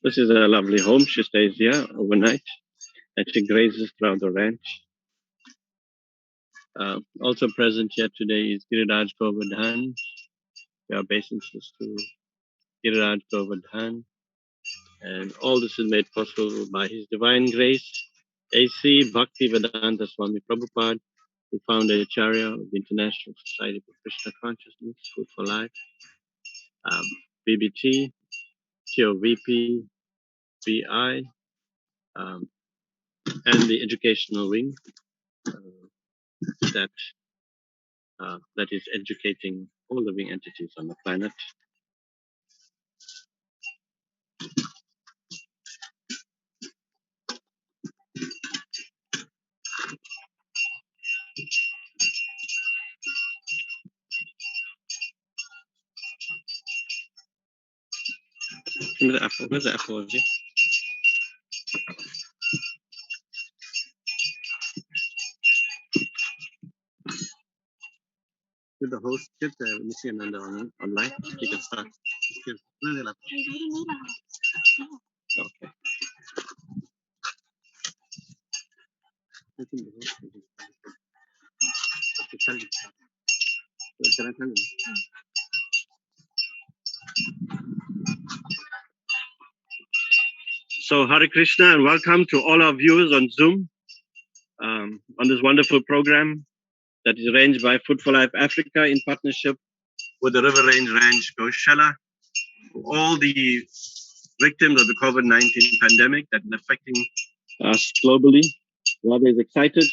This is a lovely home. She stays here overnight and she grazes throughout the ranch. Also present here today is Giriraj Govardhan. We are obeisances to Giriraj Govardhan. And all this is made possible by His Divine Grace. A.C. Bhaktivedanta Swami Prabhupada, the founder Acharya of the International Society for Krishna Consciousness, Food for Life, um, BBT, TOVP, VI, um, and the educational wing uh, that that is educating all living entities on the planet. Give me the apple. Where's the apple? Is it? With the host, get the Missy and online. You can start. Okay. I think the host is- Okay, tell me. Can I tell you? So, Hare Krishna, and welcome to all our viewers on Zoom on this wonderful program that is arranged by Food for Life Africa in partnership with the River Range Ranch Goshala. All the victims of the COVID-19 pandemic that is affecting us globally. Radha is excited.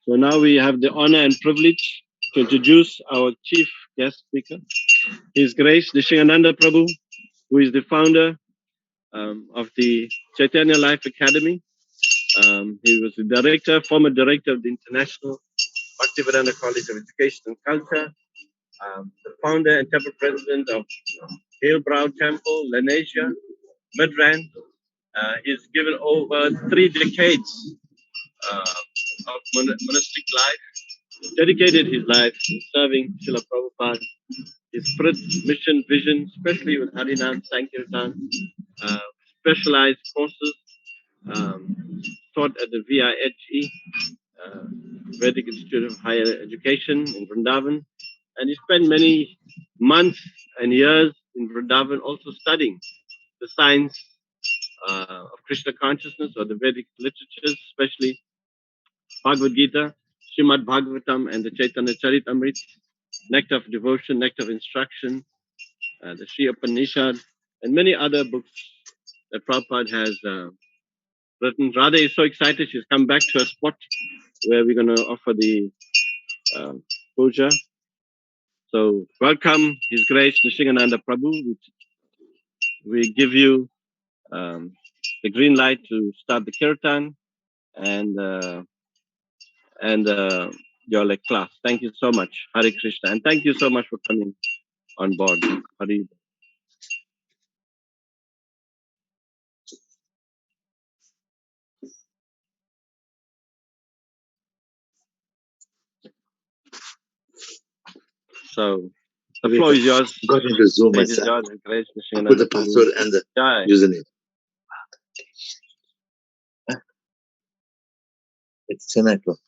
So now we have the honor and privilege to introduce our chief guest speaker, His Grace Nishingananda Prabhu, who is the founder of the Chaitanya Life Academy. He was the former director of the International Bhaktivedanta College of Education and Culture, the founder and temple president of Hillbrow Temple, Lanesia, Midrand. He's given over 3 decades of monastic life, dedicated his life to serving Srila Prabhupada, his spirit, mission, vision, especially with Harinam Sankirtan, specialized courses taught at the VIHE, Vedic Institute of Higher Education in Vrindavan. And he spent many months and years in Vrindavan also studying the science of Krishna consciousness or the Vedic literatures, especially Bhagavad Gita, Srimad Bhagavatam, and the Chaitanya Charitamrita, Nectar of Devotion, Nectar of Instruction, the Sri Upanishad, and many other books that Prabhupada has written. Radha is so excited. She's come back to a spot where we're going to offer the uh, puja. So welcome, His Grace Nishingananda Prabhu. We give you the green light to start the kirtan and your class. Thank you so much, Hare Krishna, and thank you so much for coming on board. Hare. So the floor is yours. Got into Zoom Stage is myself. yours, His Grace I put the Nishingananda Prabhu. password and the Jai. username. It's 10 o'clock.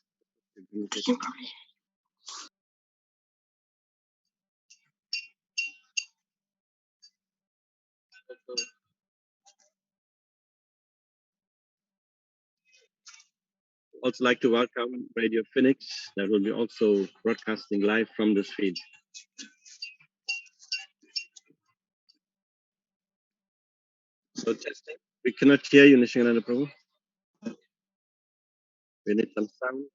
Also like to welcome Radio Phoenix that will be also broadcasting live from this feed. So testing. We cannot hear you, Nishingananda Prabhu. We need some sound.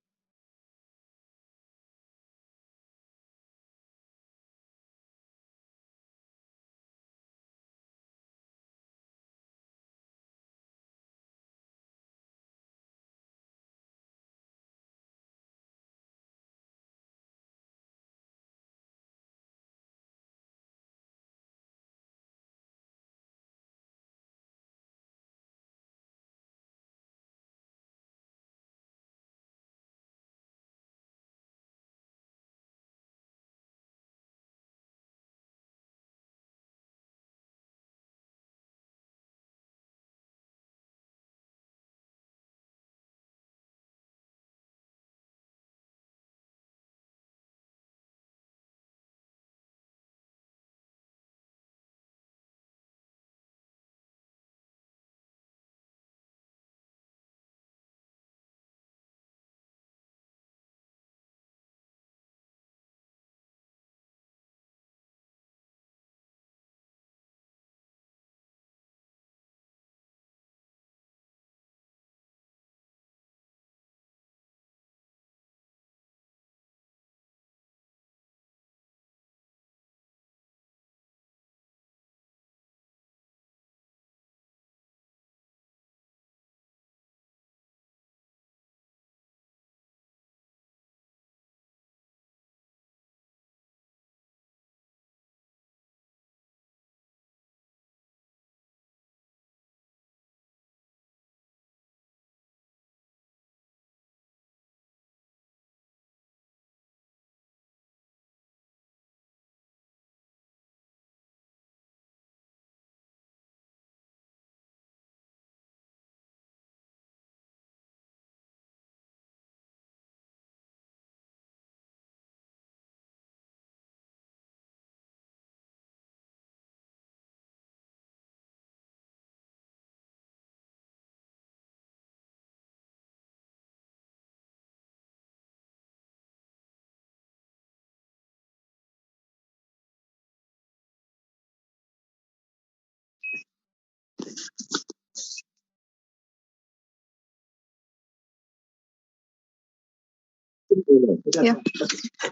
Yeah.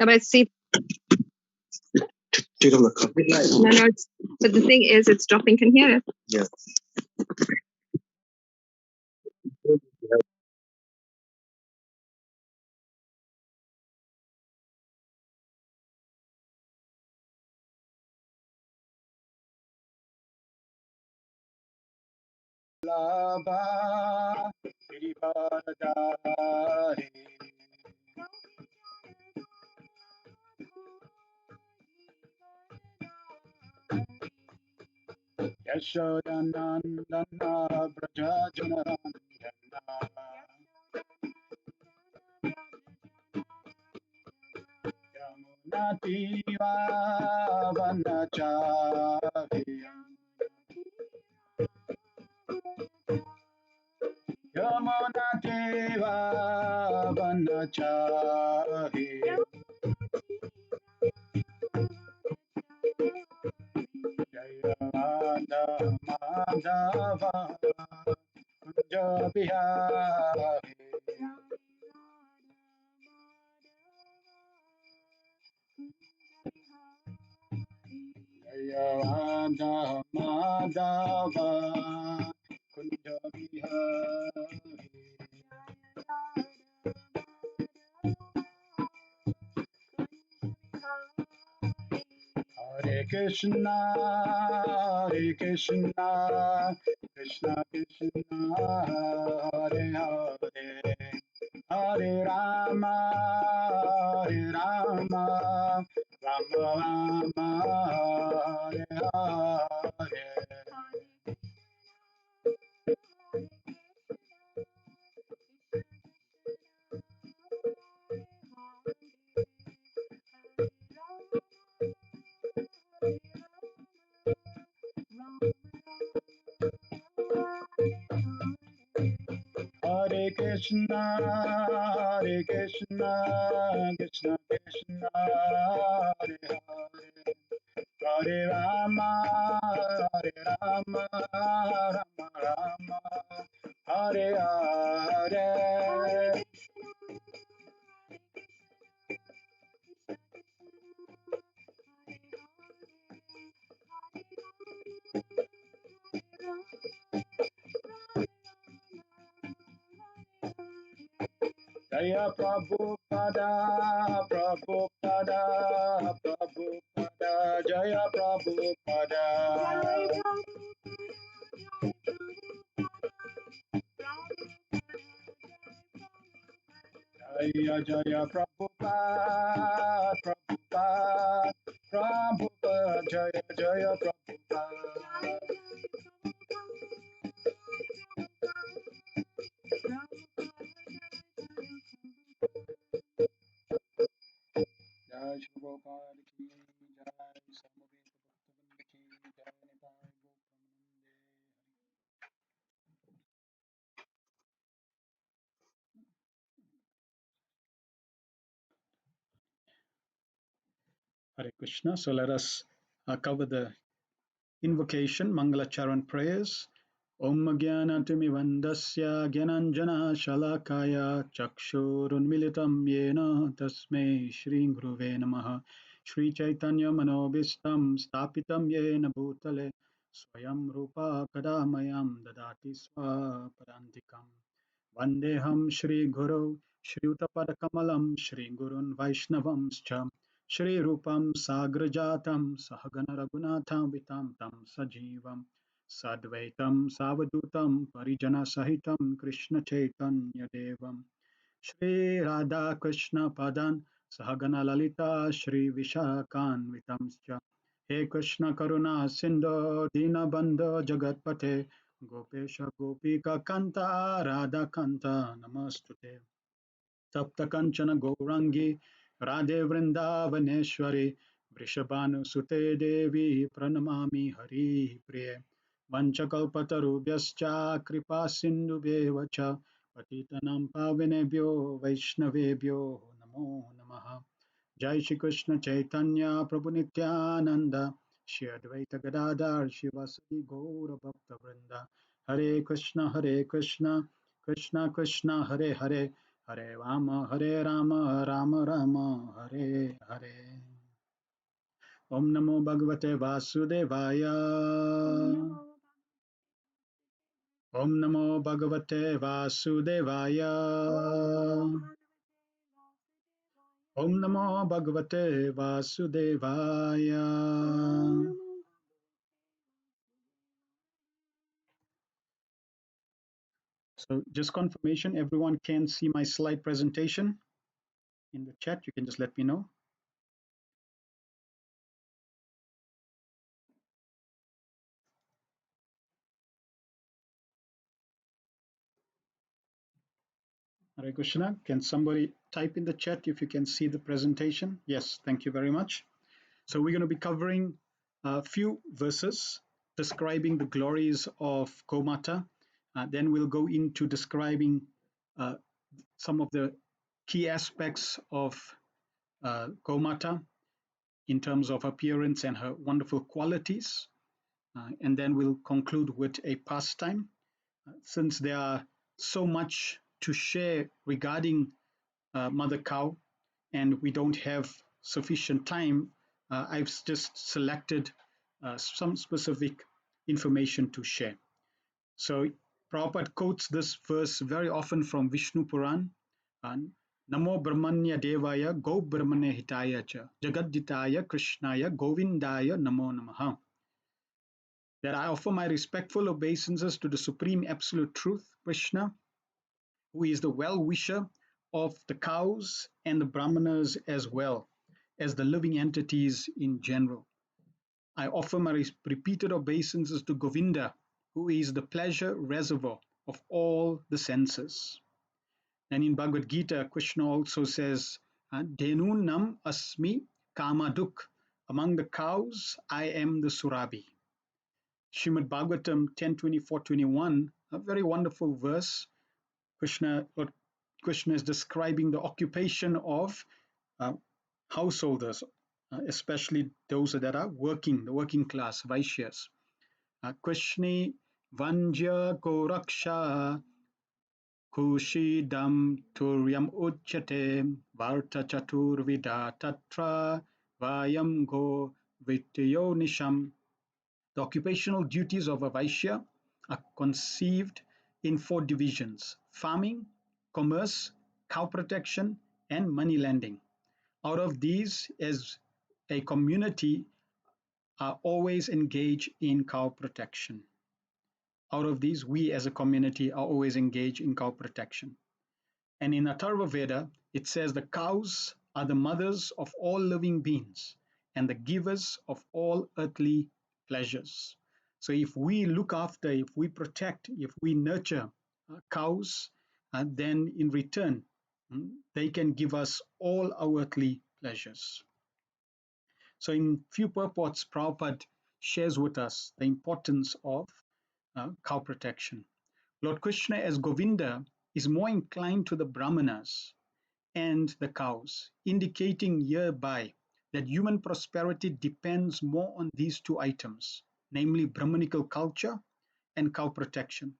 No, but see, Take a look. no, but the thing is, it's dropping. Can hear it. Yeah. Yashodanandana Braja Janarandana Yamunativa Vanachari Yamunativa Vanachari Jaya Madhava Kunja Bihari Jaya Madhava Kunja Bihari Hare Krishna, Hare Krishna, Krishna Krishna, Hare Hare, Hare Rama, Hare Rama, Rama Rama, Hare Hare. Hare Krishna, Hare Krishna, Krishna Krishna, Hare Hare, Hare Rama, Hare Rama, Rama Rama, Hare Hare. Jaya Prabhupada, Prabhupada, Prabhupada, Jaya Prabhupada. Jaya Jaya Prabhupada, Prabhupada, Prabhupada, Jaya Jaya Prabhupada. Jai Shri Prabhupada ki Jai, Samaveta Bhaktivinoda ki Jai, Nitai Gaur Hare Krishna. So let us cover the invocation, Mangalacharan prayers. Om Jnanatimi Vandasya Gyananjana Shalakaya Chakshurunmilitam Yena Tasmai Shri Guruve Namaha. Shri Chaitanya Manobhistam Stapitam Yena Bhutale Swayam Rupa Kadamayam Dadati Swapadantikam. Vandeham Shri Guru Shri Utapad Shri Gurun Vaishnavamscha Shri Rupam Sagrajatam Sahagana Raghunatham Vitam Tam Sajivam Sadvaitam Savadutam Parijana Sahitam Krishna Chaitanya Devam Shri Radha Krishna Padan Sahagana Lalita Shri Vishakan Vitamscha He Krishna Karuna Sindhu Dinabandha Jagatpate Gopesha Gopika Kanta Radha Kanta Namastute Tapta Kanchana Gourangi Radhe Vrindavaneshwari Vrishabhanusute Devi Pranamami Hari Priye Vanchakalpatarubhyascha Kripa Sindhubheva cha Patitanam Pavinebhyo Vaishnavebhyo Namo Namaha Jai Shri Krishna Chaitanya Prabhu Nityananda Shri Advaita Gadadhar Shivasadi Gaura Bhakta Vrinda Hare Krishna Krishna Krishna Hare Hare Hare Rama, Rama Rama, Hare Hare. Om Namo Bhagavate Vasudevaya. Om Namo Bhagavate Vasudevaya. Om Namo Bhagavate Vasudevaya. So just confirmation, everyone can see my slide presentation in the chat. You can just let me know. Hare Krishna. Can somebody type in the chat if you can see the presentation? Yes, thank you very much. So we're going to be covering a few verses describing the glories of komata. Then we'll go into describing uh, some of the key aspects of komata in terms of appearance and her wonderful qualities. And then we'll conclude with a pastime. Since there are so much to share regarding mother cow and we don't have sufficient time, I've just selected some specific information to share. So Prabhupada quotes this verse very often from Vishnu Puran. And Namo Brahmanya Devaya Go Brahmane Hitaya Cha Jagaditaya Krishnaya Govindaya Namo Namaha. That I offer my respectful obeisances to the Supreme Absolute Truth, Krishna, who is the well-wisher of the cows and the brahmanas as well as the living entities in general. I offer my repeated obeisances to Govinda, who is the pleasure reservoir of all the senses. And in Bhagavad Gita, Krishna also says, Dhenunam asmi kamaduk. Among the cows, I am the Surabhi. Srimad Bhagavatam 10:24-21, a very wonderful verse. Lord Krishna is describing the occupation of uh, householders, especially those that are working, the working class, Vaishyas. Krishni Vanja Goraksha Kushidam Turyam Uchate Varta Chaturvida Tatra Vayam Go Vityo Nisham. The occupational duties of a Vaishya are conceived in 4 divisions: farming, commerce, cow protection, and money lending. Out of these, as a community, are always engaged in cow protection. Out of these, we as a community are always engaged in cow protection. And in Atharva Veda, it says the cows are the mothers of all living beings and the givers of all earthly pleasures. So if we look after, if we protect, if we nurture cows, then in return, they can give us all our earthly pleasures. So in few purports, Prabhupada shares with us the importance of cow protection. Lord Krishna as Govinda is more inclined to the Brahmanas and the cows, indicating hereby that human prosperity depends more on these 2 items, namely Brahmanical culture and cow protection.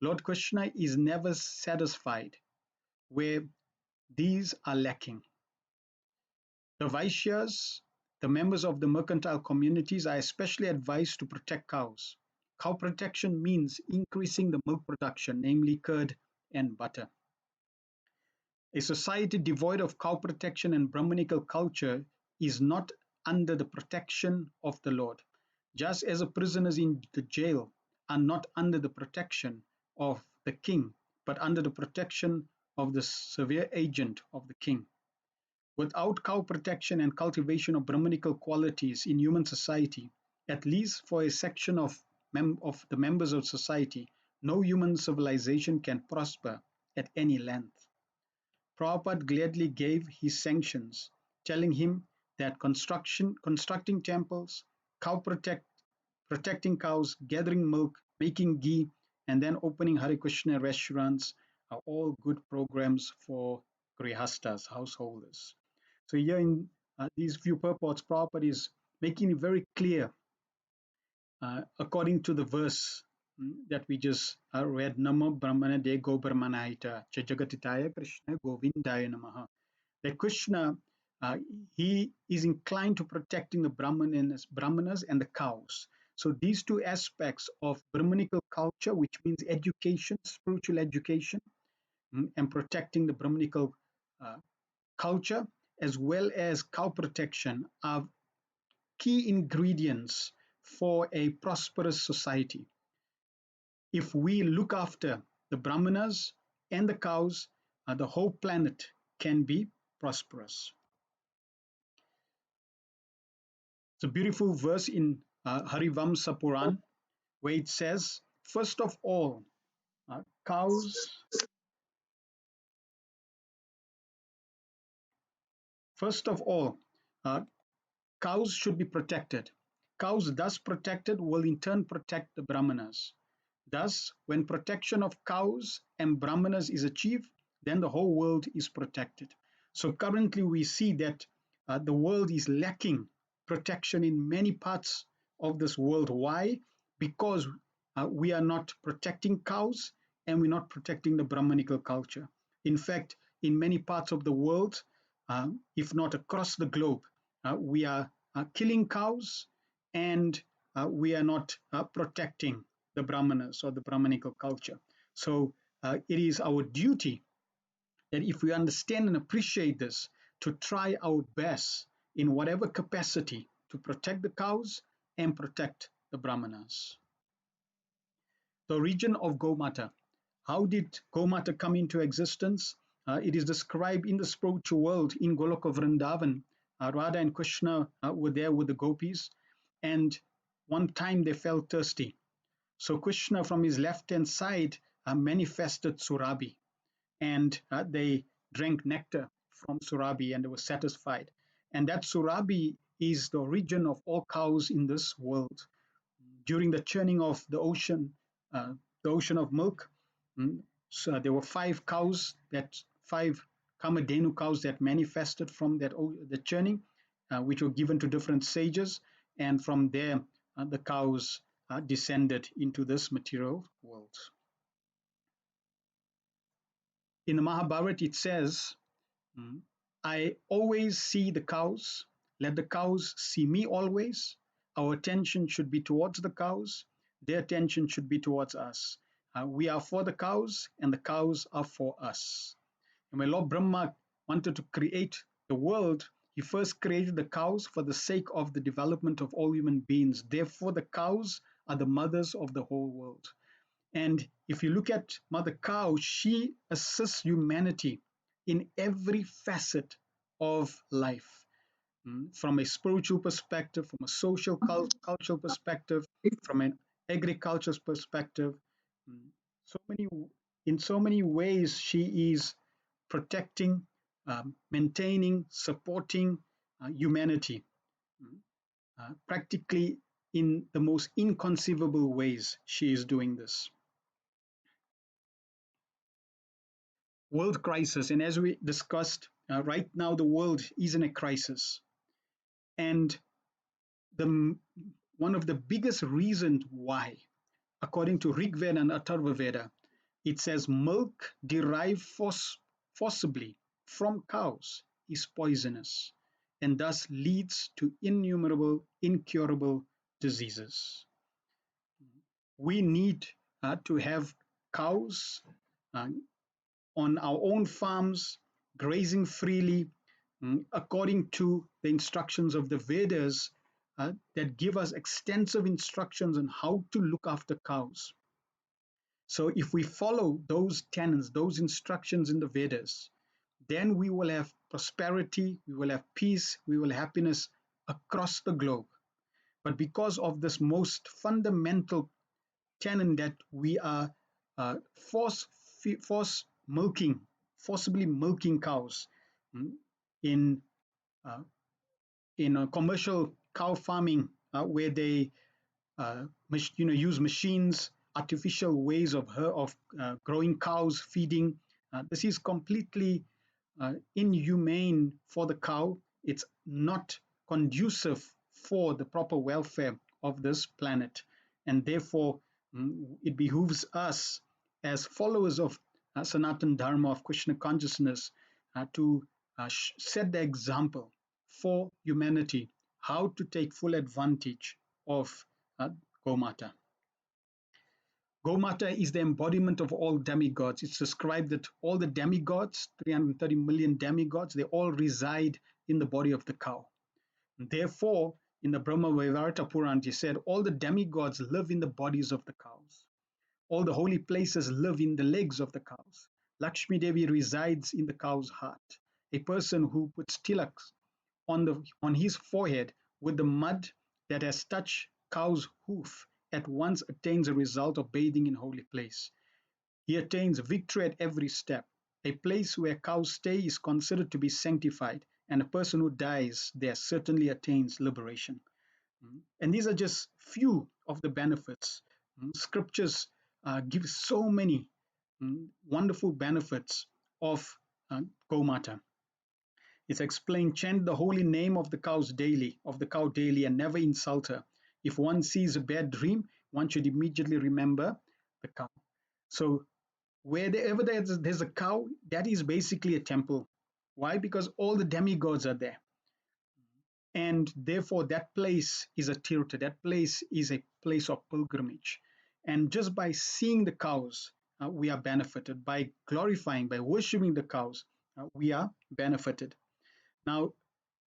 Lord Krishna is never satisfied where these are lacking. The Vaishyas, the members of the mercantile communities, are especially advised to protect cows. Cow protection means increasing the milk production, namely curd and butter. A society devoid of cow protection and Brahmanical culture is not under the protection of the Lord, just as the prisoners in the jail are not under the protection of the king, but under the protection of the severe agent of the king. Without cow protection and cultivation of Brahmanical qualities in human society, at least for a section of the members of society, no human civilization can prosper at any length. Prabhupada gladly gave his sanctions, telling him that constructing temples, protecting cows, gathering milk, making ghee, and then opening Hare Krishna restaurants are all good programs for grihastas, householders. So here in these few purports, Prabhupada is making it very clear, according to the verse, that we just read. Namo Brahmana De Go Brahmanahita Jagatitaya Krishna Govindaya Namaha. That Krishna, he is inclined to protecting the Brahmanas and the cows. So these two aspects of Brahmanical culture, which means education, spiritual education, and protecting the Brahmanical uh, culture, as well as cow protection, are key ingredients for a prosperous society. If we look after the Brahmanas and the cows, the whole planet can be prosperous. It's a beautiful verse in Harivamsa Puran where it says, first of all, cows, first of all, uh, cows should be protected. Cows thus protected will in turn protect the Brahmanas. Thus, when protection of cows and Brahmanas is achieved, then the whole world is protected. So currently we see that the world is lacking protection in many parts of this world. Why? Because we are not protecting cows and we're not protecting the Brahmanical culture. In fact, in many parts of the world, if not across the globe, we are killing cows and we are not protecting the Brahmanas or the Brahmanical culture. So it is our duty that if we understand and appreciate this, to try our best in whatever capacity to protect the cows and protect the Brahmanas. The region of Gomata. How did Gomata come into existence? It is described in the spiritual world in Goloka Vrindavan. Radha and Krishna were there with the gopis, and one time they felt thirsty. So Krishna, from his left-hand side, manifested Surabhi, and they drank nectar from Surabhi and they were satisfied. And that Surabhi is the origin of all cows in this world. During the churning of uh, the ocean of milk, so there were five Kamadhenu cows that manifested from the churning, which were given to different sages, and from there the cows descended into this material world. In the Mahabharata, it says, I always see the cows. Let the cows see me always. Our attention should be towards the cows. Their attention should be towards us. We are for the cows, and the cows are for us. And when Lord Brahma wanted to create the world, he first created the cows for the sake of the development of all human beings. Therefore, the cows are the mothers of the whole world. And if you look at Mother Cow, she assists humanity in every facet of life, from a spiritual perspective, from a social, cultural perspective, from an agricultural perspective. Mm, So many, in so many ways, she is protecting, maintaining, supporting humanity, practically in the most inconceivable ways. She is doing this. World crisis. And as we discussed, right now the world is in a crisis. And the one of the biggest reasons why, according to Rig Veda and Atharva Veda, it says milk derived forcibly from cows is poisonous and thus leads to innumerable incurable diseases. We need to have cows uh, on our own farms, grazing freely, according to the instructions of the Vedas that give us extensive instructions on how to look after cows. So, if we follow those tenets, those instructions in the Vedas, then we will have prosperity, we will have peace, we will have happiness across the globe. But because of this most fundamental tenet that we are force force milking, forcibly milking cows, mm, in uh, commercial cow farming, where they use machines, artificial ways of growing cows, feeding. This is completely inhumane for the cow. It's not conducive for the proper welfare of this planet, and therefore it behooves us as followers of Sanatan Dharma, of Krishna consciousness, to set the example for humanity how to take full advantage of Komata. Gomata is the embodiment of all demigods. It's described that all the demigods, 330 million demigods, they all reside in the body of the cow. Therefore, in the Brahma Vaivarta Purana, he said all the demigods live in the bodies of the cows. All the holy places live in the legs of the cows. Lakshmi Devi resides in the cow's heart. A person who puts tilaks on his forehead with the mud that has touched cow's hoof at once attains a result of bathing in holy place. He attains victory at every step. A place where cows stay is considered to be sanctified, and a person who dies there certainly attains liberation. And these are just few of the benefits. Scriptures give so many wonderful benefits of Gomata. It's explained, chant the holy name of the cow daily, and never insult her. If one sees a bad dream, one should immediately remember the cow. So wherever there's a cow, that is basically a temple. Why? Because all the demigods are there. And therefore, that place is a tirtha, that place is a place of pilgrimage. And just by seeing the cows, we are benefited. By glorifying, by worshiping the cows, we are benefited. Now,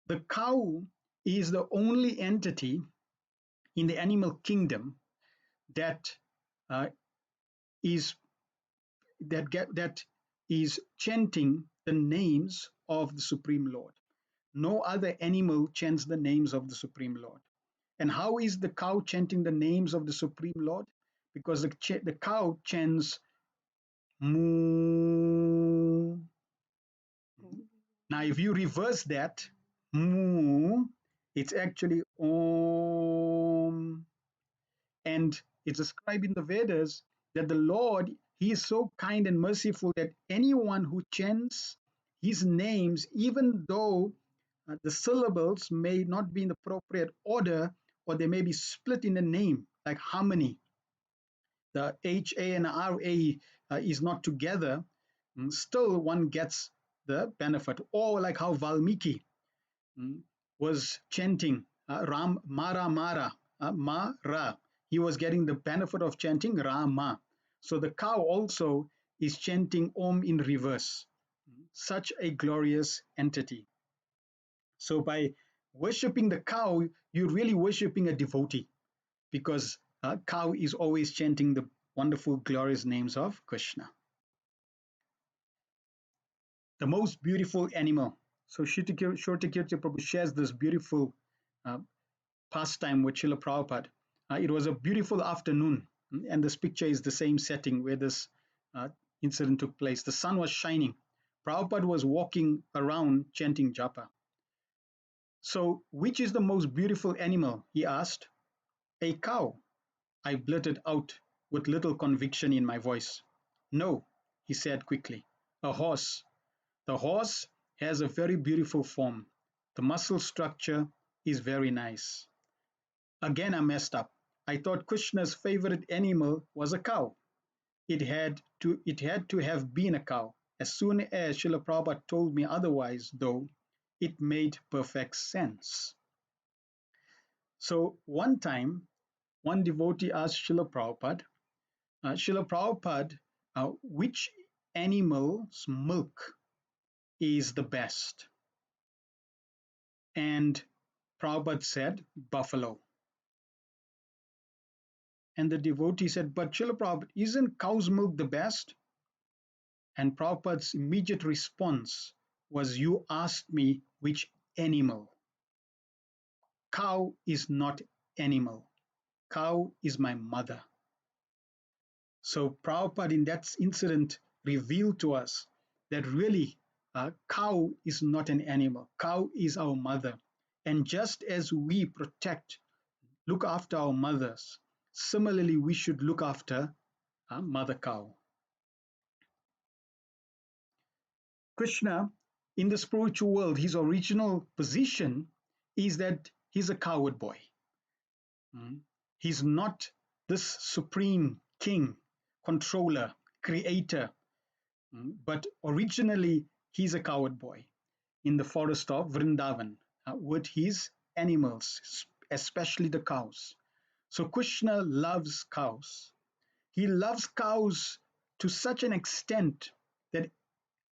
the cow is the only entity in the animal kingdom that is that is chanting the names of the Supreme Lord. No other animal chants the names of the Supreme Lord. And how is the cow chanting the names of the Supreme Lord? Because the cow chants moo. Now, if you reverse that, moo, it's actually om. And it's described in the Vedas that the Lord, he is so kind and merciful that anyone who chants his names, even though the syllables may not be in the appropriate order, or they may be split in the name, like harmony. The HA and RA is not together, still one gets the benefit. Or like how Valmiki was chanting Ram Mara Mara Mara. He was getting the benefit of chanting Rama. So the cow also is chanting Om in reverse. Such a glorious entity. So by worshipping the cow, you're really worshipping a devotee, because a cow is always chanting the wonderful, glorious names of Krishna. The most beautiful animal. So Shortakirti Prabhu shares this beautiful pastime with Srila Prabhupada. It was a beautiful afternoon, and this picture is the same setting where this incident took place. The sun was shining. Prabhupada was walking around chanting japa. So, which is the most beautiful animal? He asked. A cow, I blurted out with little conviction in my voice. No, he said quickly. A horse. The horse has a very beautiful form. The muscle structure is very nice. Again, I messed up. I thought Krishna's favorite animal was a cow. It had to have been a cow. As soon as Srila Prabhupada told me otherwise, though, it made perfect sense. So one time, one devotee asked Srila Prabhupada, which animal's milk is the best? And Prabhupada said, buffalo. And the devotee said, but Srila Prabhupada, isn't cow's milk the best? And Prabhupada's immediate response was, you asked me which animal. Cow is not animal. Cow is my mother. So Prabhupada in that incident revealed to us that really cow is not an animal. Cow is our mother. And just as we look after our mothers, similarly we should look after mother cow. Krishna, in the spiritual world, his original position is that he's a coward boy. He's not this supreme king, controller, creator, but originally he's a coward boy in the forest of Vrindavan with his animals, especially the cows. So Krishna loves cows. He loves cows to such an extent that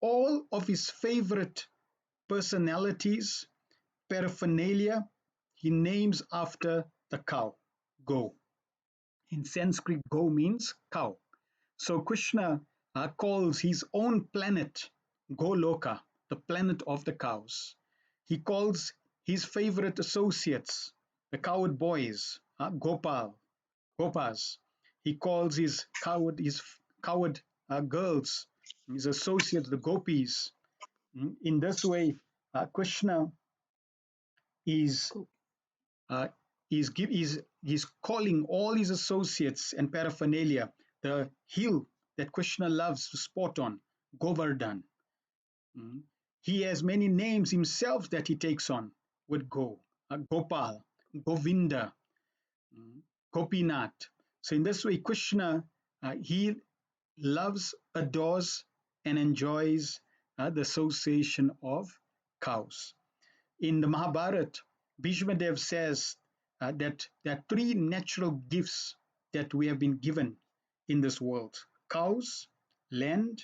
all of his favorite personalities, paraphernalia, he names after the cow, Go. In Sanskrit, Go means cow. So Krishna calls his own planet Goloka, the planet of the cows. He calls his favorite associates, the coward boys, Gopas. He calls his coward girls, his associates, the gopis. In this way, Krishna is uh, is calling all his associates and paraphernalia the hill that Krishna loves to sport on, Govardhan. Mm. He has many names himself that he takes on with Gopal, Govinda, Gopinath. So in this way, Krishna, he loves, adores, and enjoys the association of cows. In the Mahabharata, Bhishma Dev says that there are three natural gifts that we have been given in this world: cows, land,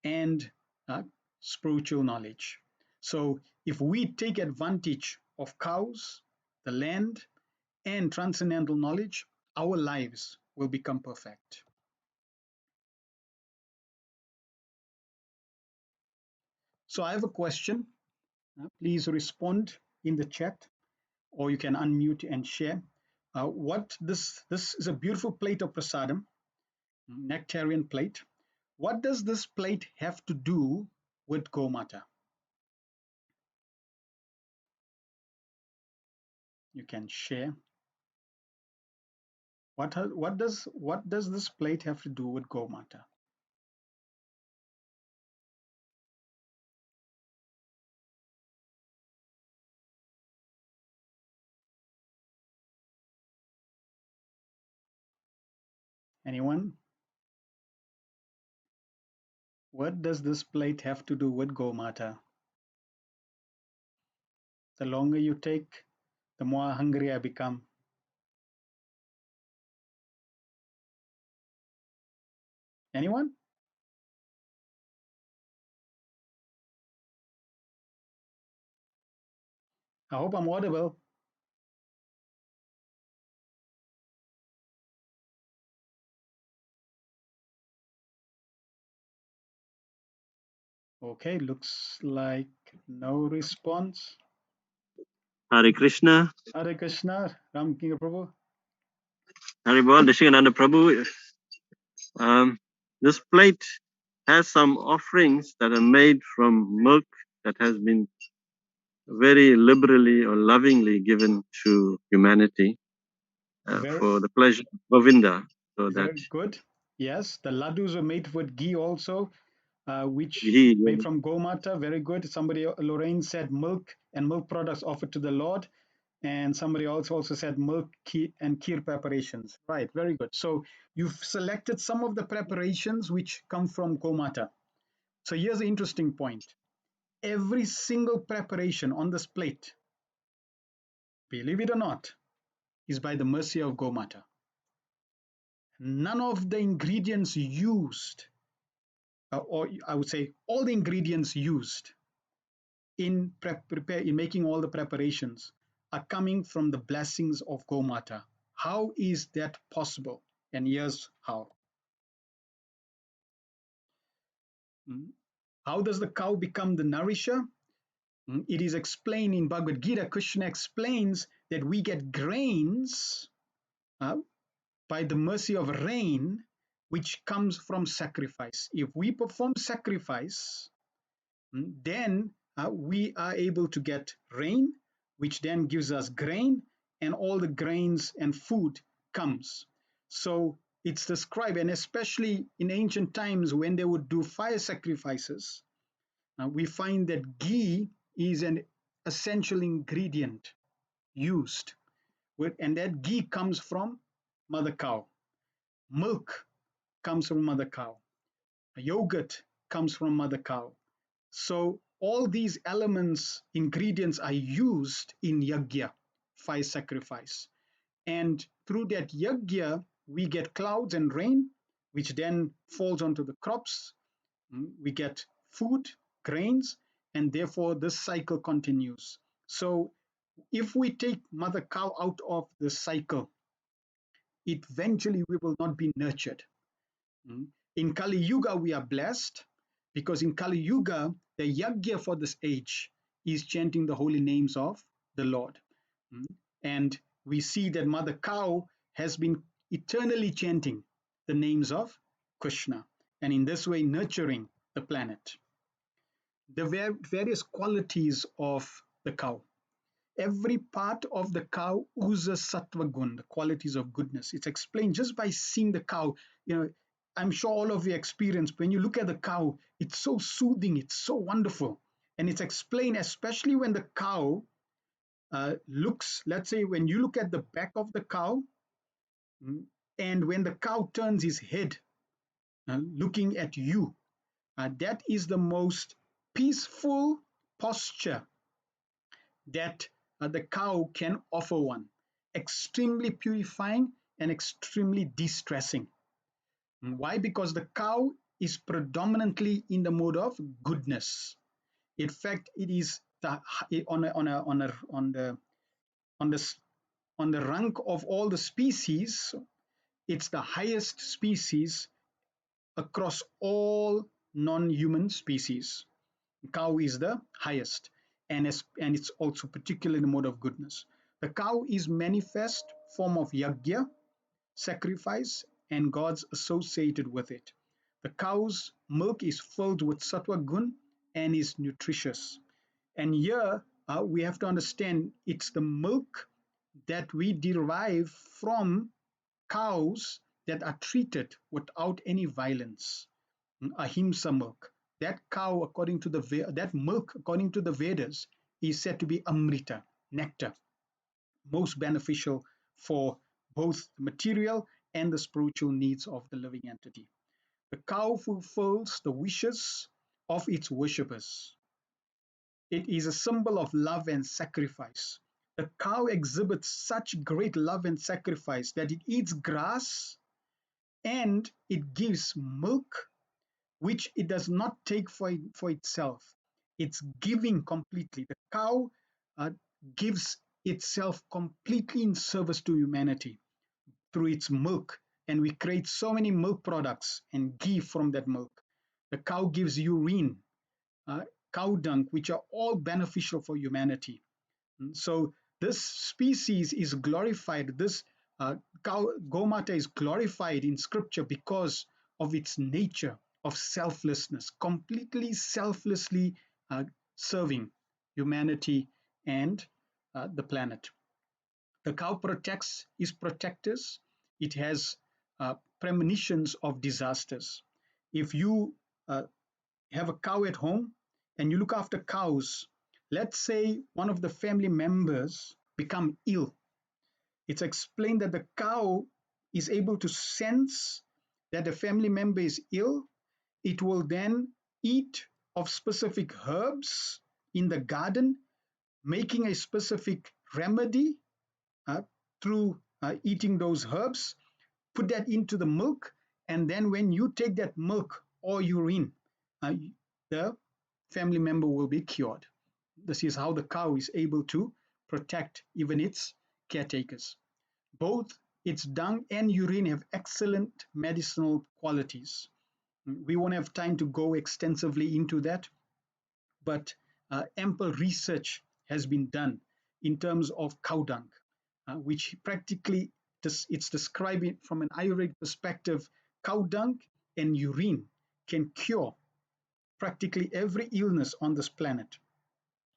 and uh, spiritual knowledge. So, if we take advantage of cows, the land, and transcendental knowledge, our lives will become perfect. So, I have a question. Please respond in the chat, or you can unmute and share. What this is a beautiful plate of prasadam, nectarian plate. What does this plate have to do with Gomata? You can share. What does this plate have to do with Gomata? Anyone? What does this plate have to do with Gomata? The longer you take, the more hungry I become. Anyone? I hope I'm audible. Okay, looks like no response. Hare Krishna, Hare Krishna, Ram King Prabhu. Haribol, Deshikananda Prabhu. This plate has some offerings that are made from milk that has been very liberally or lovingly given to humanity Very, for the pleasure of Govinda. So that very good. Yes, the laddus are made with ghee also, which he, made from Gomata. Very good. Somebody, Lorraine said milk and milk products offered to the Lord. And somebody else also said milk and kheer preparations. Right, very good. So you've selected some of the preparations which come from Gomata. So here's the interesting point. Every single preparation on this plate, believe it or not, is by the mercy of Gomata. None of the ingredients used, or I would say all the ingredients used in making all the preparations are coming from the blessings of Gomata. How is that possible? And here's how. How does the cow become the nourisher? It is explained in Bhagavad Gita. Krishna explains that we get grains by the mercy of rain, which comes from sacrifice. If we perform sacrifice, then we are able to get rain, which then gives us grain, and all the grains and food comes. So it's described, and especially in ancient times when they would do fire sacrifices, we find that ghee is an essential ingredient used, and that ghee comes from mother cow. Milk comes from mother cow. Yogurt comes from mother cow. So all these elements, ingredients are used in yajna, fire sacrifice. And through that yajna, we get clouds and rain, which then falls onto the crops. We get food, grains, and therefore this cycle continues. So if we take mother cow out of the cycle, eventually we will not be nurtured. In Kali Yuga, we are blessed because in Kali Yuga, the yajna for this age is chanting the holy names of the Lord. And we see that Mother Cow has been eternally chanting the names of Krishna, and in this way nurturing the planet. The various qualities of the cow. Every part of the cow oozes sattva gun, the qualities of goodness. It's explained just by seeing the cow. I'm sure all of you experience when you look at the cow, it's so soothing, it's so wonderful. And it's explained, especially when the cow looks, let's say, when you look at the back of the cow, and when the cow turns his head looking at you, that is the most peaceful posture that the cow can offer one. Extremely purifying and extremely de-stressing. Why? Because the cow is predominantly in the mode of goodness. In fact, it is on the rank of all the species, it's the highest species across all non-human species. Cow is the highest, and it's also particularly in the mode of goodness. The cow is manifest form of yajna, sacrifice, and gods associated with it. The cow's milk is filled with sattva gun and is nutritious. And here we have to understand it's the milk that we derive from cows that are treated without any violence. Ahimsa milk. That cow, that milk, according to the Vedas, is said to be amrita, nectar, most beneficial for both the material and the spiritual needs of the living entity. The cow fulfills the wishes of its worshippers. It is a symbol of love and sacrifice. The cow exhibits such great love and sacrifice that it eats grass and it gives milk, which it does not take for itself. It's giving completely. The cow gives itself completely in service to humanity through its milk, and we create so many milk products and ghee from that milk. The cow gives urine, cow dung, which are all beneficial for humanity. So this species is glorified. This komata is glorified in scripture because of its nature of selflessness, completely selflessly serving humanity and the planet. The cow is protectors. It has premonitions of disasters. If you have a cow at home and you look after cows, let's say one of the family members become ill. It's explained that the cow is able to sense that the family member is ill. It will then eat of specific herbs in the garden, making a specific remedy uh, through eating those herbs, put that into the milk, and then when you take that milk or urine, the family member will be cured. This is how the cow is able to protect even its caretakers. Both its dung and urine have excellent medicinal qualities. We won't have time to go extensively into that, but ample research has been done in terms of cow dung, which practically it's describing from an Ayurvedic perspective. Cow dung and urine can cure practically every illness on this planet.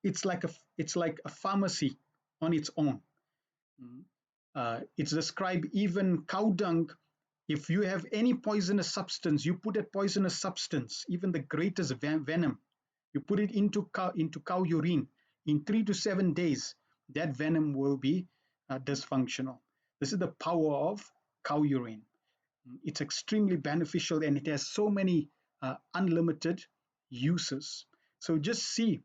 It's like a pharmacy on its own. It's described even cow dung. If you have any poisonous substance, you put that poisonous substance, even the greatest venom, you put it into cow urine. In 3 to 7 days, that venom will be dysfunctional. This is the power of cow urine. It's extremely beneficial and it has so many unlimited uses. So just see,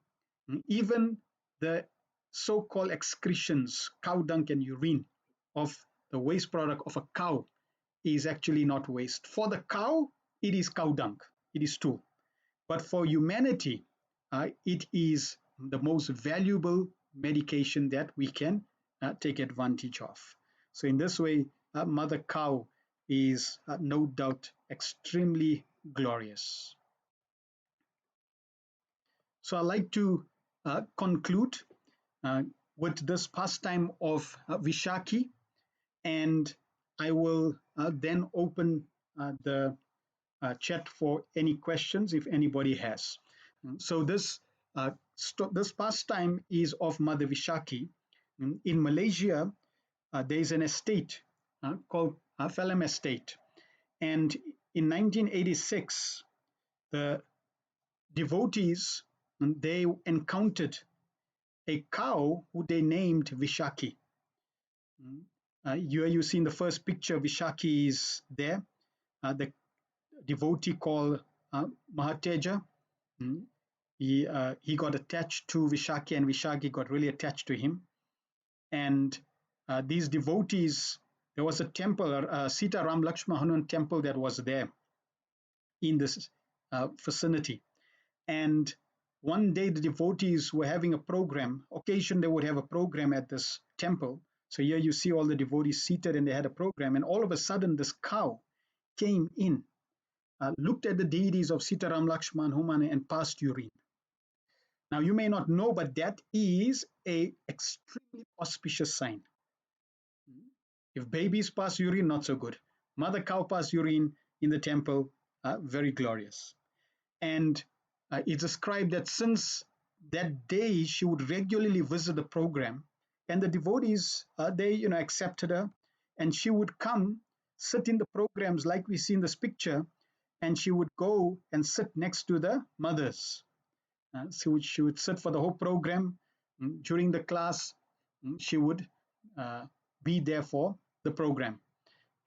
even the so-called excretions, cow dung and urine of the waste product of a cow is actually not waste. For the cow, it is cow dung, it is stool. But for humanity, it is the most valuable medication that we can take advantage of. So in this way, mother cow is no doubt extremely glorious. So I'd like to conclude uh, with this pastime of Vishaki, and I will then open the chat for any questions if anybody has. So this pastime is of Mother Vishaki. In Malaysia, there is an estate called Phelim Estate, and in 1986, the devotees they encountered a cow who they named Vishaki. You see in the first picture, Vishaki is there. The devotee called Mahateja. He got attached to Vishaki, and Vishaki got really attached to him. And these devotees, there was a temple, Sita Ram Lakshmana Hanuman temple that was there in this vicinity. And one day the devotees were having a program. Occasion they would have a program at this temple. So here you see all the devotees seated and they had a program. And all of a sudden this cow came in, looked at the deities of Sitaram, Lakshman, Hanuman, and passed urine. Now you may not know, but that is a extremely auspicious sign. If babies pass urine, not so good. Mother cow pass urine in the temple, very glorious. And it's described that since that day, she would regularly visit the program, and the devotees they accepted her, and she would come sit in the programs like we see in this picture, and she would go and sit next to the mothers. She would sit for the whole program. During the class, she would uh, be there for the program.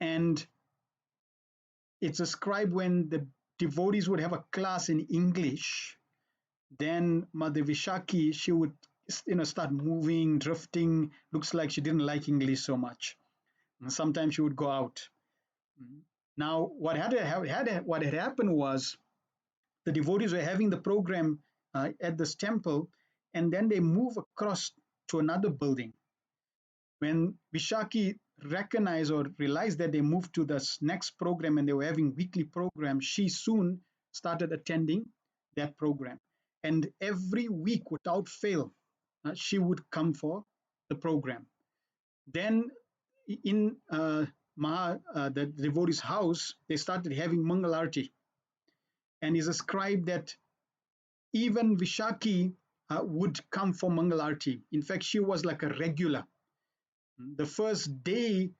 And it's described when the devotees would have a class in English, then Mother Vishaki, she would start moving, drifting. Looks like she didn't like English so much. And sometimes she would go out. Now, what had happened was the devotees were having the program at this temple, and then they move across to another building. When Vishaki recognized or realized that they moved to this next program and they were having weekly programs, she soon started attending that program. And every week, without fail, she would come for the program. Then in the devotee's house, they started having Mangalarti. And it's ascribed that even Vishaki would come for Mangalarti. In fact, she was like a regular. The first day,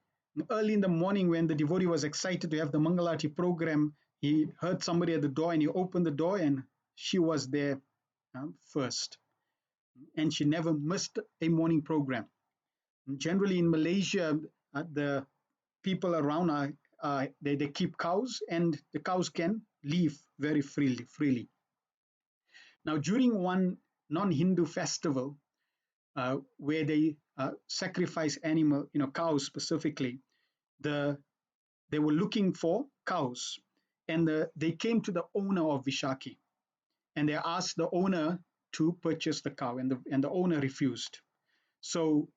early in the morning, when the devotee was excited to have the Mangalarti program, he heard somebody at the door and he opened the door and she was there first. And she never missed a morning program. Generally in Malaysia, the people around they keep cows and the cows can leave very freely. Now, during one non-Hindu festival, where they sacrifice cows specifically, they were looking for cows, and they came to the owner of Vishaki, and they asked the owner to purchase the cow, and the owner refused. So,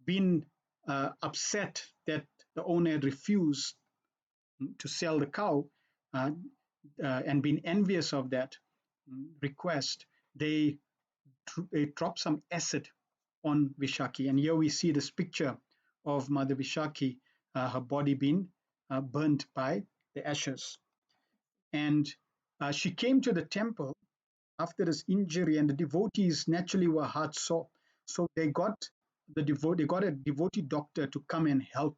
being upset that the owner had refused to sell the cow, uh, and being envious of that request, they dropped some acid on Vishaki. And here we see this picture of Mother Vishaki, her body being burnt by the ashes. And she came to the temple after this injury, and the devotees naturally were heart sore. So they got a devotee doctor to come and help,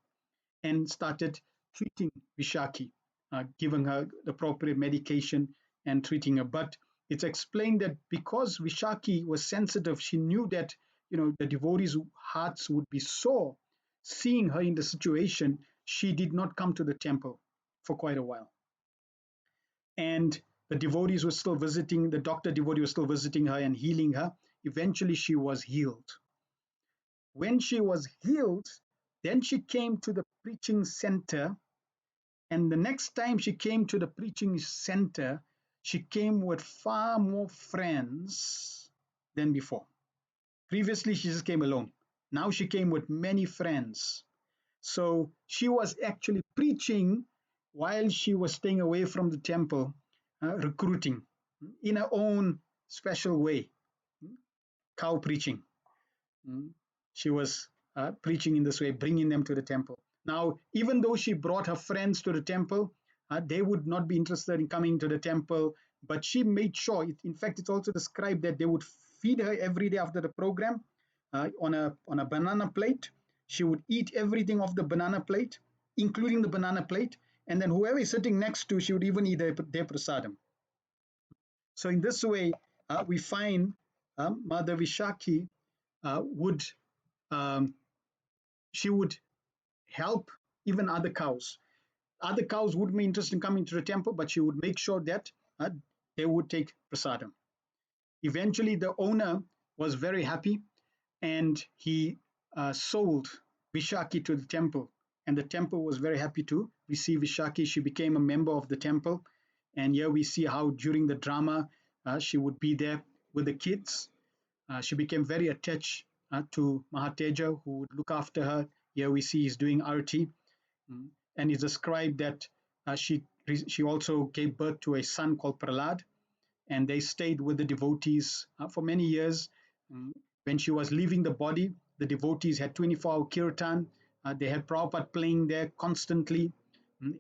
and started treating Vishaki, giving her the appropriate medication and treating her. But it's explained that because Vishaki was sensitive, she knew that the devotees' hearts would be sore. Seeing her in the situation, she did not come to the temple. for quite a while. And the devotees were still visiting, the doctor devotee was still visiting her and healing her. Eventually, she was healed. When she was healed, then she came to the preaching center. And the next time she came to the preaching center, she came with far more friends than before. Previously, she just came alone. Now she came with many friends. So she was actually preaching while she was staying away from the temple, recruiting in her own special way, cow preaching. She was preaching in this way, bringing them to the temple. Now, even though she brought her friends to the temple, they would not be interested in coming to the temple, but she made sure, in fact, it's also described that they would feed her every day after the program on a banana plate. She would eat everything off the banana plate, including the banana plate, and then whoever is sitting next to, she would even eat their prasadam. So in this way, we find Mother Vishaki would um, she would help even other cows. Other cows wouldn't be interested in coming to the temple, but she would make sure that they would take prasadam. Eventually, the owner was very happy and he sold Vishaki to the temple. And the temple was very happy to receive Vishaki. She became a member of the temple. And here we see how during the drama, she would be there with the kids. She became very attached to Mahateja, who would look after her. Here we see he's doing arati. And it's described that she also gave birth to a son called Prahlad, and they stayed with the devotees for many years. When she was leaving the body, the devotees had 24-hour kirtan. They had Prabhupada playing there constantly.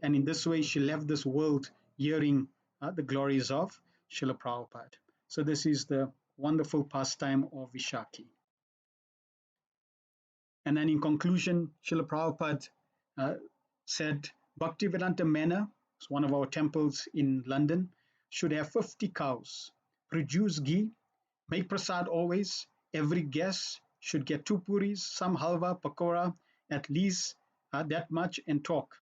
And in this way, she left this world hearing the glories of Srila Prabhupada. So this is the wonderful pastime of Vishaki. And then in conclusion, Srila Prabhupada said, Bhaktivedanta Manor, it's one of our temples in London, should have 50 cows, produce ghee, make prasad always. Every guest should get 2 puris, some halwa, pakora, at least that much, and talk.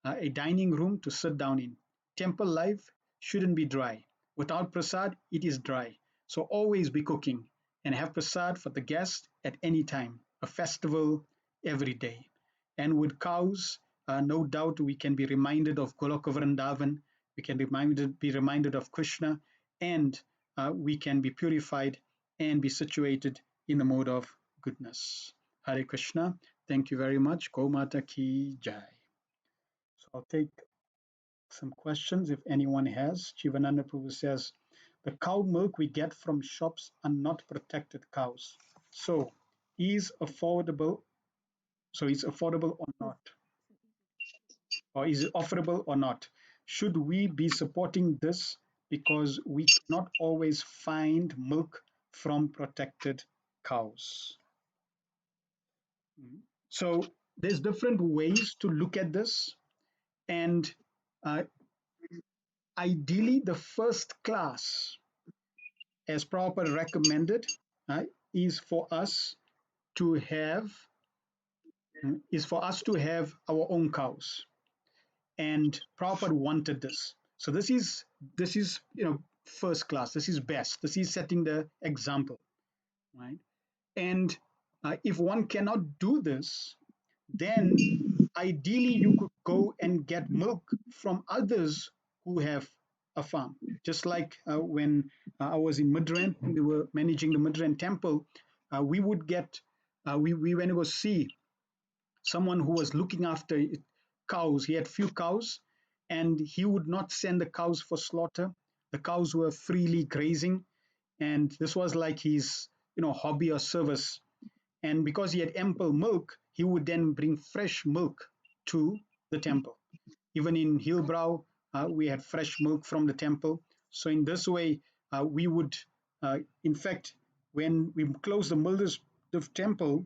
A dining room to sit down in. Temple life shouldn't be dry. Without prasad, it is dry. So always be cooking and have prasad for the guest at any time. A festival every day. And with cows, no doubt we can be reminded of Goloka Vrindavan, we can be reminded of Krishna, and we can be purified and be situated in the mode of goodness. Hare Krishna. Thank you very much. Komata ki jai. So I'll take some questions if anyone has. Jivananda Prabhu says, the cow milk we get from shops are not protected cows. So is affordable or not? Or is it offerable or not? Should we be supporting this because we cannot always find milk from protected cows? So there's different ways to look at this, and uh, ideally the first class, as Prabhupada recommended, is for us to have our own cows, and Prabhupada wanted this. So this is first class. This is best. This is setting the example, right? And if one cannot do this, then ideally you could go and get milk from others who have a farm. Just like when I was in Midran, we were managing the Midran temple, we would get, we went to go see someone who was looking after cows. He had few cows, and he would not send the cows for slaughter. The cows were freely grazing, and this was like his hobby or service. And because he had ample milk, he would then bring fresh milk to the temple. Even in Hillbrow, we had fresh milk from the temple. So in this way, we would, in fact, when we closed the Mulder's temple,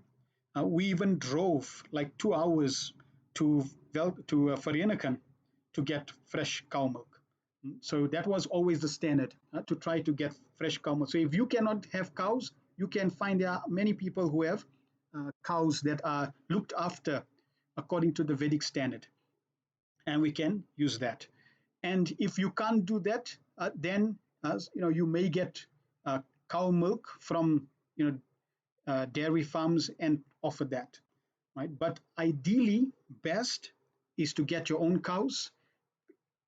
we even drove like 2 hours to Vereeniging to get fresh cow milk. So that was always the standard, to try to get fresh cow milk. So if you cannot have cows, you can find there are many people who have cows that are looked after according to the Vedic standard. and we can use that. And if you can't do that, then you may get cow milk from dairy farms and offer that, right? But ideally, best is to get your own cows.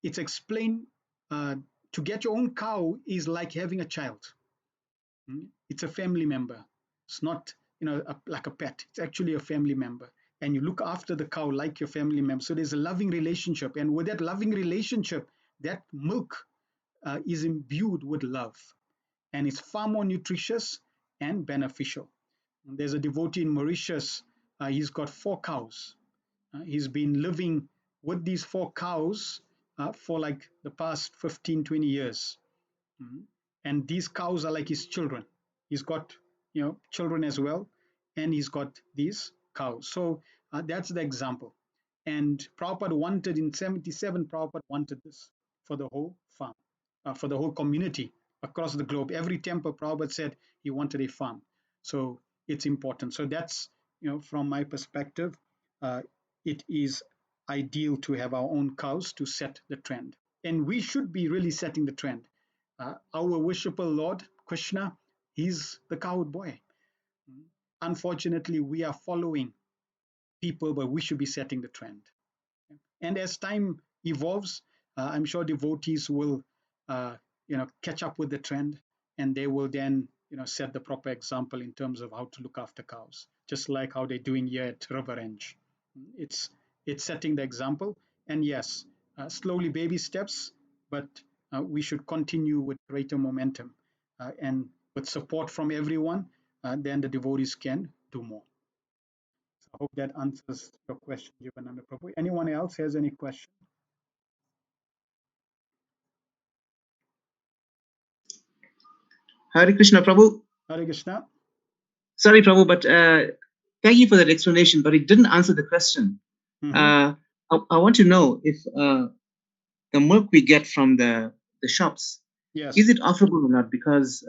It's explained, to get your own cow is like having a child. It's a family member. It's not like a pet. It's actually a family member, and you look after the cow like your family member. So there's a loving relationship, and with that loving relationship, that milk is imbued with love, and it's far more nutritious and beneficial. There's a devotee in Mauritius. He's got 4 cows. He's been living with these 4 cows for like the past 15, 20 years. And these cows are like his children. He's got children as well, and he's got these cows. So that's the example. And Prabhupada wanted in 77, Prabhupada wanted this for the whole farm, for the whole community across the globe. Every temple, Prabhupada said he wanted a farm. So it's important. So that's, from my perspective, it is ideal to have our own cows to set the trend. And we should be really setting the trend. Our worshipful Lord, Krishna, he's the coward boy. Unfortunately, we are following people, but we should be setting the trend. And as time evolves, I'm sure devotees will, catch up with the trend, and they will then, set the proper example in terms of how to look after cows, just like how they're doing here at River Range. It's it's setting the example, and yes, slowly baby steps, but we should continue with greater momentum, and with support from everyone, then the devotees can do more. So I hope that answers your question, Jivananda Prabhu. Anyone else has any question? Hare Krishna, Prabhu. Hare Krishna. Sorry, Prabhu, but thank you for that explanation, but it didn't answer the question. Mhm. I want to know if the milk we get from the shops, Yes. is it offerable or not? Because,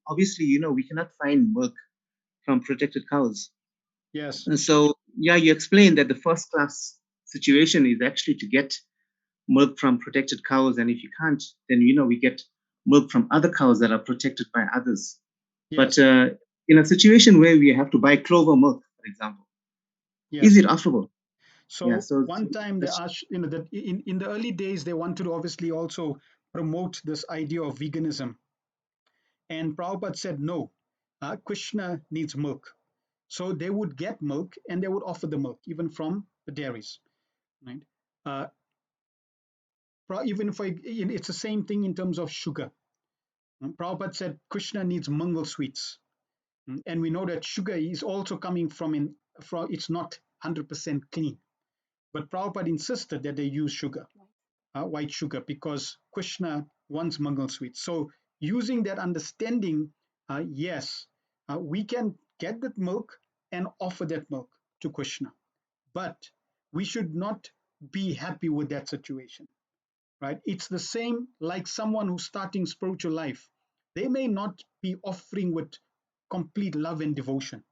obviously, we cannot find milk from protected cows. Yes. And so, yeah, you explained that the first class situation is actually to get milk from protected cows. And if you can't, then, we get milk from other cows that are protected by others. Yes. But in a situation where we have to buy clover milk, for example, Yes. is it offerable? So Yeah. So one time they asked, that in the early days they wanted to obviously also promote this idea of veganism, and Prabhupada said no. Krishna needs milk, so they would get milk and they would offer the milk even from the dairies, right? Uh, Even if it's the same thing in terms of sugar. Prabhupada said Krishna needs mangal sweets. And we know that sugar is also coming from it's not 100% clean. But Prabhupada insisted that they use sugar, white sugar, because Krishna wants mangal sweets. So using that understanding, yes, we can get that milk and offer that milk to Krishna. But we should not be happy with that situation, right? It's the same like someone who's starting spiritual life. They may not be offering with complete love and devotion.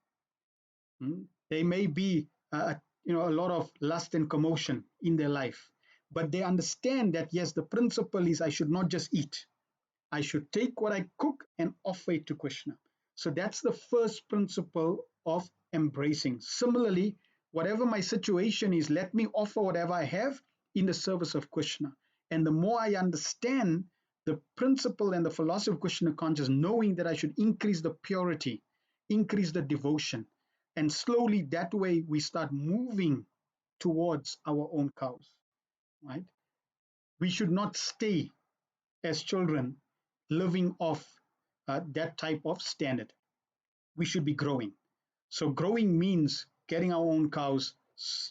They may be, a lot of lust and commotion in their life, but they understand that yes, the principle is I should not just eat. I should take what I cook and offer it to Krishna. So that's the first principle of embracing. Similarly, whatever my situation is, let me offer whatever I have in the service of Krishna. And the more I understand the principle and the philosophy of Krishna consciousness, knowing that I should increase the purity, increase the devotion, and slowly that way we start moving towards our own cows, right? We should not stay as children living off that type of standard. We should be growing. So growing means getting our own cows,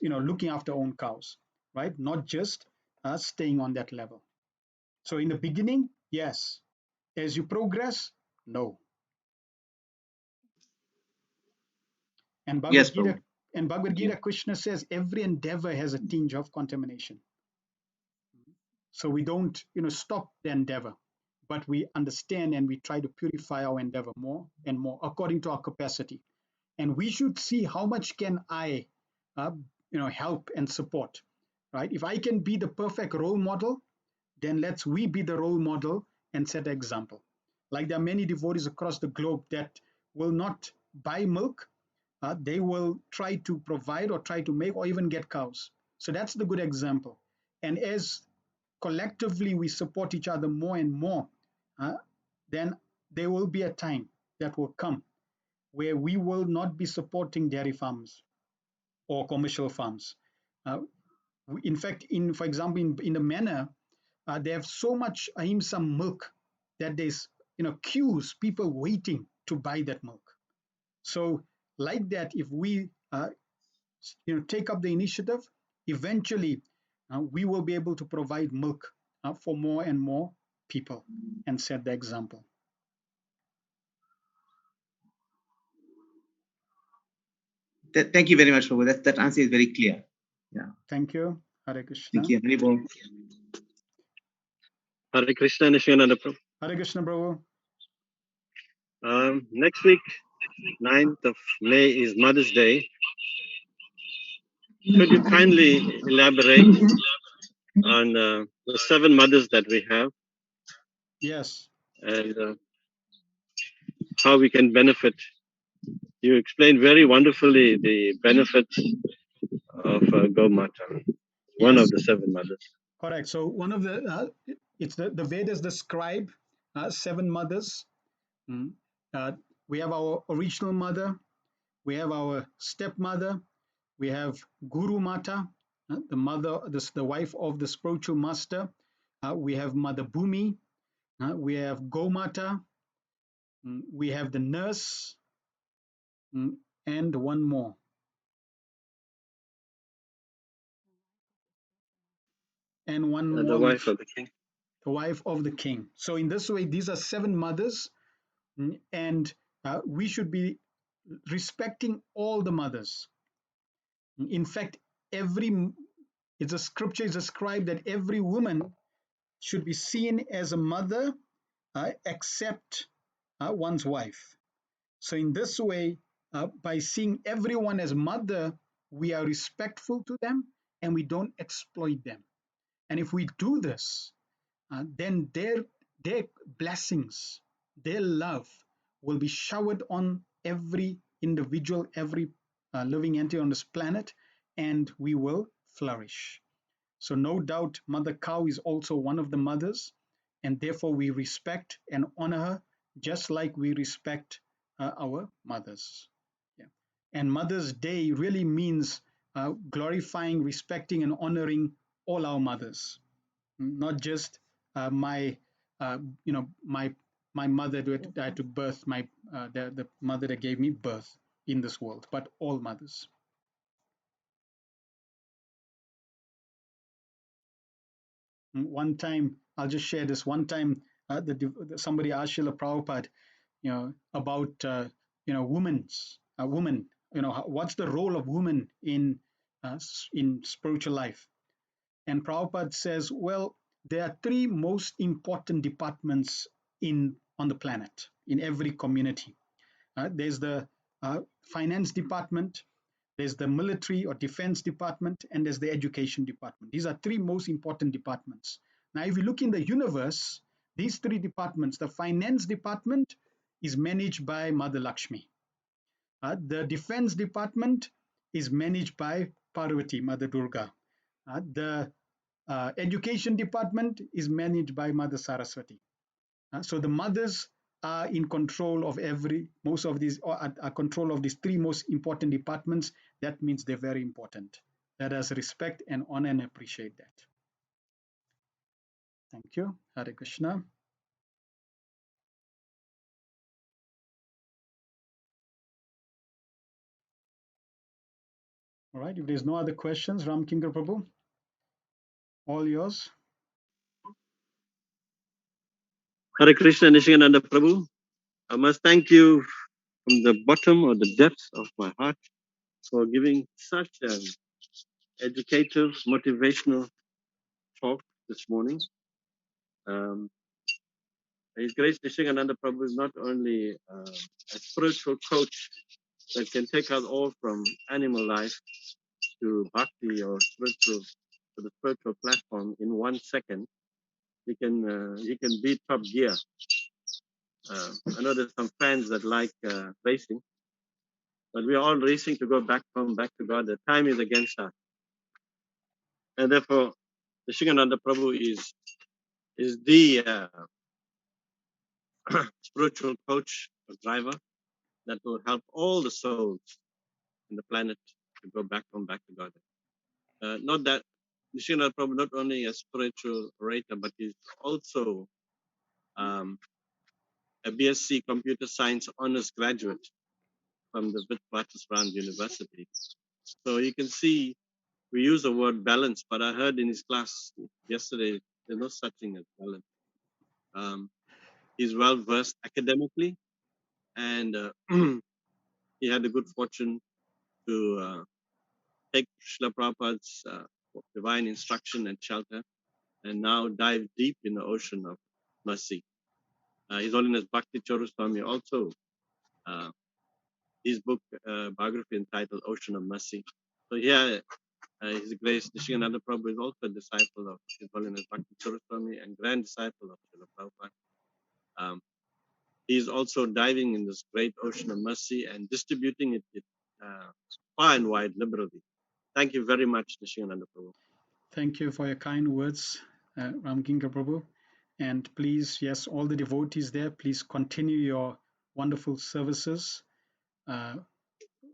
looking after our own cows, right? Not just staying on that level. So in the beginning, yes. As you progress, no. And yes, Bhagavad Prabhu. Gita, and Bhagavad Thank you. Gita, Krishna says every endeavor has a tinge of contamination. So we don't, stop the endeavor, but we understand and we try to purify our endeavor more and more according to our capacity. And we should see how much can I, help and support. right? If I can be the perfect role model, then let's we be the role model and set an example. Like there are many devotees across the globe that will not buy milk, they will try to provide or try to make or even get cows. So that's the good example. And as collectively we support each other more and more, then there will be a time that will come where we will not be supporting dairy farms or commercial farms. Uh, in fact, for example, in the manor, they have so much ahimsa milk that there's queues, people waiting to buy that milk. So like that, if we take up the initiative, eventually we will be able to provide milk for more and more people and set the example. Thank you very much, Prabhu. That answer is very clear. Yeah. Thank you. Hare Krishna. Thank you. Haribol. Hare Krishna, Nishananda Prabhu. Hare Krishna, Prabhu. Next week, 9th of May, is Mother's Day. Could you kindly elaborate on the 7 mothers that we have Yes. and how we can benefit? You explained very wonderfully the benefits of Gomata, one Yes. of the 7 mothers. Correct. So one of it's the Vedas describe 7 mothers. Mm. We have our original mother, we have our stepmother, we have Guru Mata, the mother, the wife of the spiritual master. We have Mother Bhumi, we have Gomata, we have the nurse, and one more. And one more, The wife of the king. the wife of the king. So in this way, these are 7 mothers, and we should be respecting all the mothers. In fact, it's a scripture is described that every woman should be seen as a mother except one's wife. So in this way, by seeing everyone as mother, we are respectful to them and we don't exploit them. And if we do this, then their blessings, their love will be showered on every individual, every living entity on this planet, and we will flourish. So no doubt Mother Cow is also one of the mothers, and therefore we respect and honor her just like we respect our mothers. Yeah. And Mother's Day really means glorifying, respecting, and honoring all our mothers, not just my, my mother that I took birth, the mother that gave me birth in this world, but all mothers. One time, I'll just share this. One time, somebody asked Srila Prabhupada, about women. What's the role of women in spiritual life? And Prabhupada says, well, there are 3 most important departments on the planet, in every community. There's the finance department, there's the military or defense department, and there's the education department. These are 3 most important departments. Now, if you look in the universe, these 3 departments, the finance department is managed by Mother Lakshmi. The defense department is managed by Parvati, Mother Durga. The education department is managed by Mother Saraswati. So the mothers are in control of most of these, or are control of these 3 most important departments. That means they're very important. Let us respect and honor and appreciate that. Thank you. Hare Krishna. All right, if there's no other questions, Ram Kinger Prabhu, all yours. Hare Krishna, Nishananda Prabhu. I must thank you from the bottom or the depths of my heart for giving such an educative, motivational talk this morning. His Grace Nishananda Prabhu is not only a spiritual coach that can take us all from animal life to bhakti or spiritual to the spiritual platform in 1 second, he can beat Top Gear. I know there's some fans that like racing, but we are all racing to go back to God. The time is against us, and therefore, the Shigananda Prabhu is the spiritual coach or driver that will help all the souls in the planet to go back to God. Not that Nishinada Prabhu not only a spiritual orator, but he's also um, a BSc Computer Science honors graduate from the Witwatersrand University. So you can see we use the word balance, but I heard in his class yesterday there's no such thing as balance. He's well versed academically, and he had the good fortune to take Srila Prabhupada's divine instruction and shelter, and now dive deep in the ocean of mercy. His Holiness Bhakti Choru Swami also, his book, biography entitled Ocean of Mercy. So here, His Grace Nishingananda Prabhu is also a disciple of His Holiness Bhakti Choru Swami and grand disciple of Srila Prabhupada. He is also diving in this great ocean of mercy and distributing it far and wide liberally. Thank you very much, Nishingananda Prabhu. Thank you for your kind words, Ramkinga Prabhu. And please, yes, all the devotees there, please continue your wonderful services. Uh,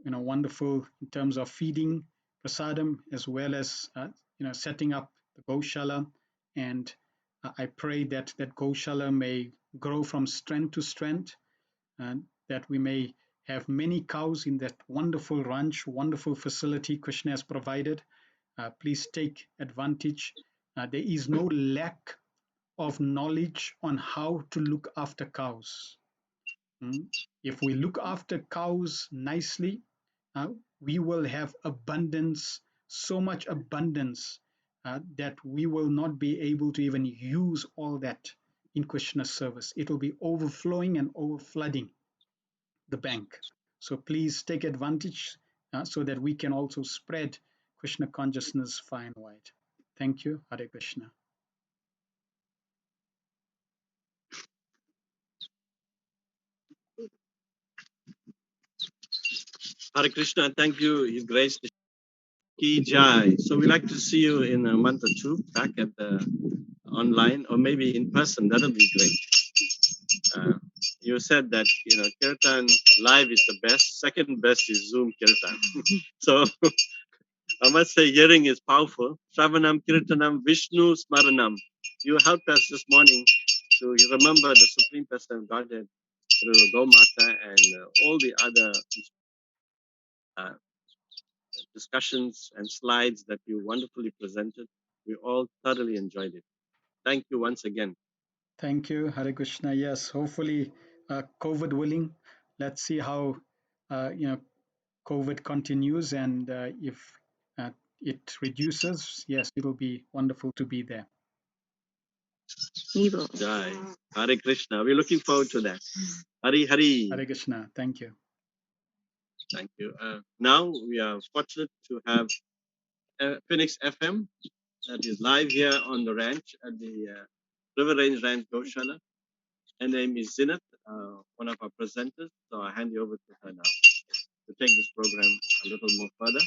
wonderful in terms of feeding prasadam as well as setting up the Goshala. And I pray that Goshala may grow from strength to strength, and that we may have many cows in that wonderful ranch, wonderful facility Krishna has provided. Please take advantage. There is no lack of knowledge on how to look after cows. If we look after cows nicely, we will have abundance, so much abundance that we will not be able to even use all that in Krishna's service. It will be overflowing and overflooding the bank. So please take advantage so that we can also spread Krishna consciousness far and wide. Thank you. Hare Krishna. Hare Krishna, thank you, His Grace Ki Jai. So we'd like to see you in a month or two back at the online or maybe in person. That'll be great. You said that Kirtan live is the best. Second best is Zoom Kirtan. So I must say, hearing is powerful. Shravanam, Kirtanam, Vishnu, Smaranam. You helped us this morning to remember the Supreme Person of Godhead through Gomata and all the other uh, discussions and slides that you wonderfully presented. We all thoroughly enjoyed it. Thank you once again. Thank you, Hare Krishna. Yes, hopefully, COVID willing. Let's see how COVID continues, and if it reduces, yes, it'll be wonderful to be there. Jai. Hare Krishna. We're looking forward to that. Hari Hari. Hare Krishna. Thank you. Thank you. Now we are fortunate to have Phoenix FM that is live here on the ranch at the River Range Ranch Goshala. Her name is Zinat, one of our presenters. So I hand you over to her now to take this program a little more further.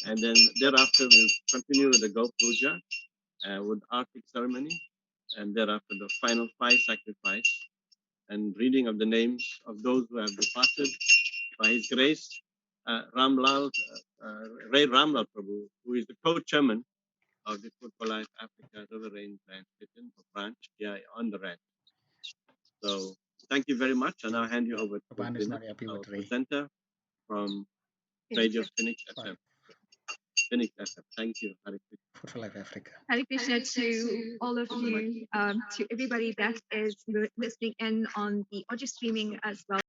And then thereafter we'll continue with the Go Puja with Arctic ceremony. And thereafter the final fire sacrifice and reading of the names of those who have departed by His grace. Ramlal, Ray Ramlal Prabhu, who is the co-chairman of the Food for Life Africa River Range Ranch Kitchen branch here on the ranch. So thank you very much, and I'll hand you over to Bhavan is Vinod, not happy our with Ray. presenter from Radio Phoenix FM. Phoenix FM. Thank you. Hare Krishna. Food for Life Africa. Hare Krishna to all of you, to everybody that is listening in on the audio streaming as well.